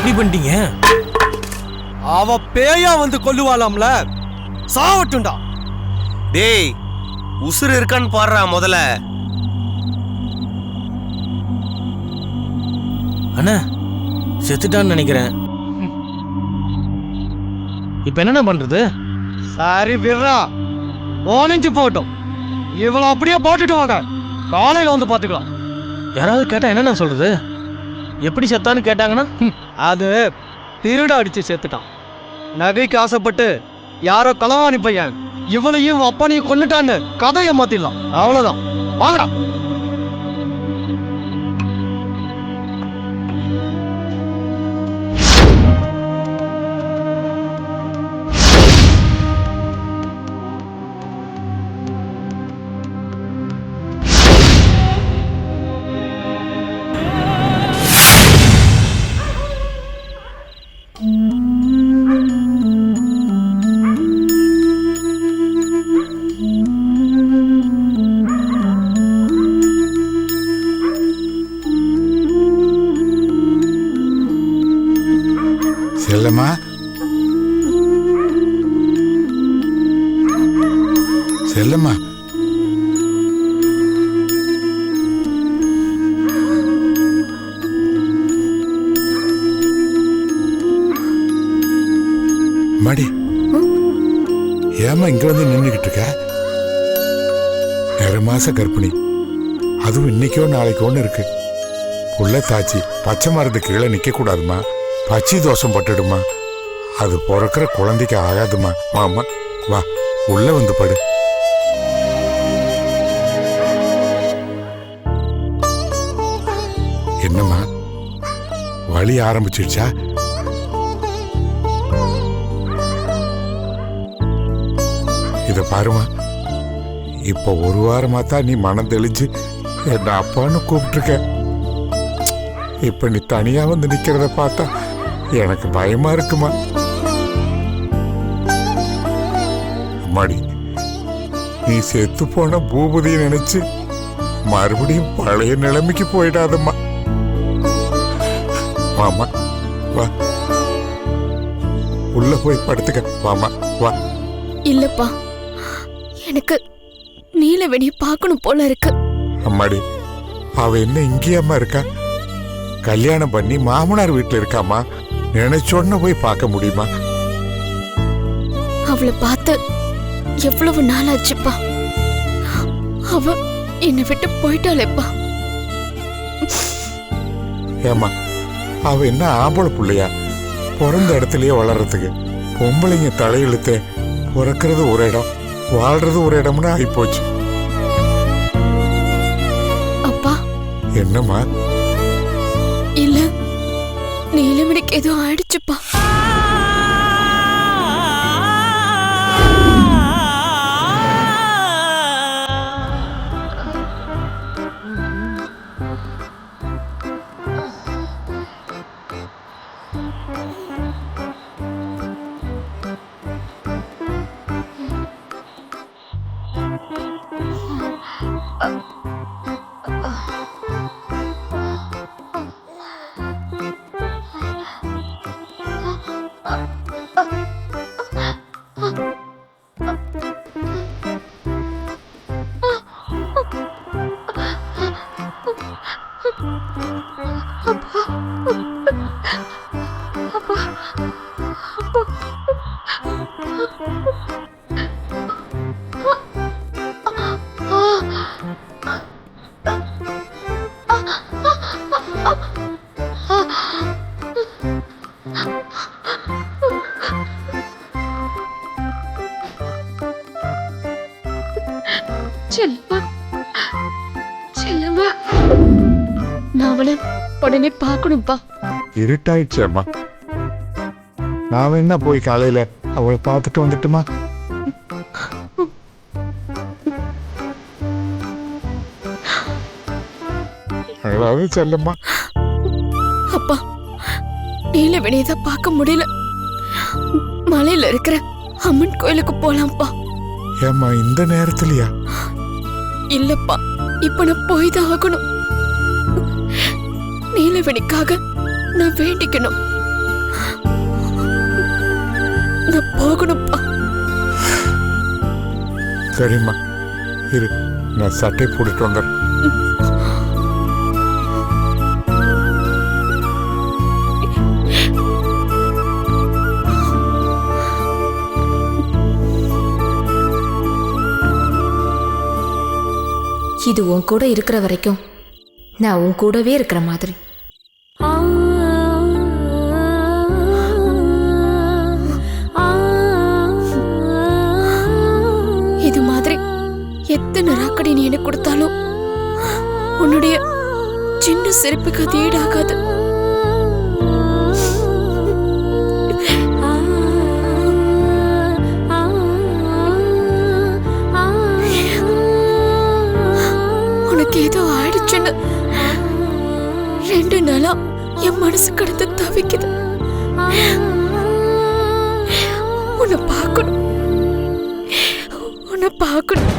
இப்படி பண்ணிட்டீங்க? அவ பேயா வந்து கொல்லுவாளாம்ல, சாவட்டுண்டா. டேய், உசுறு இருக்கான்னு பாடுறா முதல்ல. அண்ணா செத்துட்டான்னு நினைக்கிறேன். இப்ப என்னென்ன பண்றது? சரி விடுறா, ஓனிஞ்சு போட்டோம். இவளை அப்படியே போட்டுட்டு வாங்க, காலையில வந்து பாத்துக்கலாம். யாராவது கேட்டா என்னென்ன சொல்றது? எப்படி செத்தான்னு கேட்டாங்கன்னா அது திருட அடிச்சு செத்துட்டான். நகைக்கு ஆசைப்பட்டு யாரோ களவாணி பையன் இவளையும் அப்பனையும் கொண்டுட்டான்னு கதையை மாத்திடலாம். அவ்வளவுதான், வாங்கடா. செல்லம்மா, செல்லம்மா, மடி ஏமா இங்க வந்து நின்றுகிட்டு இருக்க? 2 மாச கர்ப்பிணி, அதுவும் இன்னைக்கோ நாளைக்கு ஒண்ணு இருக்கு. புள்ள தாச்சி பச்சை மரத்து கீழே நிக்க கூடாதுமா, பச்சி தோஷம் பட்டுடுமா, அது பிறக்கிற குழந்தைக்கு ஆகாதுமா. வாமா, வா உள்ள வந்து படு. என்னம்மா வலி ஆரம்பிச்சிடுச்சா? இத பாருமா, இப்ப 1 வாரமா தான் நீ மனம் தெளிஞ்சு என்ன அப்பான்னு கூப்பிட்டுருக்க. இப்ப நீ தனியா வந்து நிக்கிறத பார்த்தா எனக்கு பயமா இருக்குமா. அம்மாடி, நீ செத்து போன பூபதியை நினைச்சு மறுபடியும் பழைய நிலைமைக்கு போயிடாதம்மா. வாமா, வா உள்ள போய் படுத்துக்க. வாமா, வா. இல்லப்பா, எனக்கு நீலவேணிய பார்க்கணும் போல இருக்கு. அம்மாடி, அவ என்ன இங்கேயாம இருக்கா? கல்யாணம் பண்ணி மாமனார் வீட்டுல இருக்காமா, நினைச்சோன்னு போய் பார்க்க முடியுமா? அவளை பார்த்து எவ்வளவு நாள் ஆச்சுப்பா. அவ என்னை விட்டு போயிட்டாளேப்பா. ஏமா, அவ என்ன ஆம்பளை புள்ளையா? பிறந்த இடத்துலயே வளர்றதுக்கு பொம்பளைங்க தலையெழுத்தே பிறக்கிறது ஒரு இடம், வாழ்றது ஒரு இடம்னு ஆயிப்போச்சு. அப்பா. என்னம்மா? இல்ல, நீலமணிக்கு ஏதோ ஆயிடுச்சுப்பா. உடனே பார்க்கணும்பா. இருட்டாயிடுச்சு அம்மா, நான் வேணா போய் காலையில அவளை பார்த்துட்டு வந்துட்டுமா? அதாவது செல்லம்மா. அப்பா, நீலவேணியை பார்க்க முடியல. மலையில இருக்கிற அம்மன் கோயிலுக்கு போலாம்ப்பா. ஏம்மா இந்த நேரத்துலயா? இல்லப்பா, இப்ப நான் போய் தான் ஆகணும். நீலவேணிக்காக நான் வேண்டிக்கணும். நான் போகணும்ப்பா. சரிம்மா, இரு, நான் சட்டை போட்டுட்டு வந்துடுறேன். இது உன் கூட இருக்கிற வரைக்கும் நான் உன் கூடவே இருக்கிற மாதிரி. இது மாதிரி எத்தனை ராக்கடி நீ எனக்கு கொடுத்தாலும் உன்னுடைய சின்ன சிரிப்புக்கு அது ஈடாகாது. உனக்கு ஏதோ ஆயிடுச்சுன்னு 2 நாளா என் மனசு கடந்து தவிக்குது. உன்னை பார்க்கணும்.